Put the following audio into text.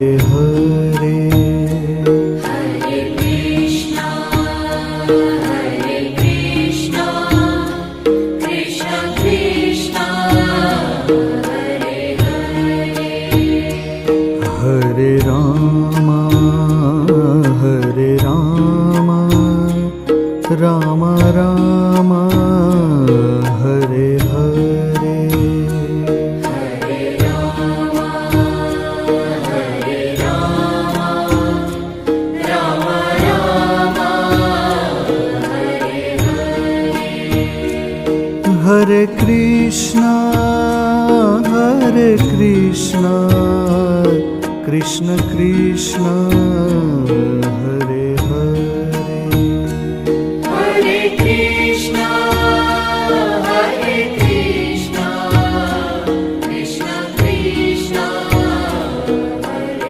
Hare Hare Krishna Krishna Krishna Hare Hare Hare Rama Ram Ram Hare Hare Hare Ram Ram Ram Hare Hare Hare Krishna Krishna Krishna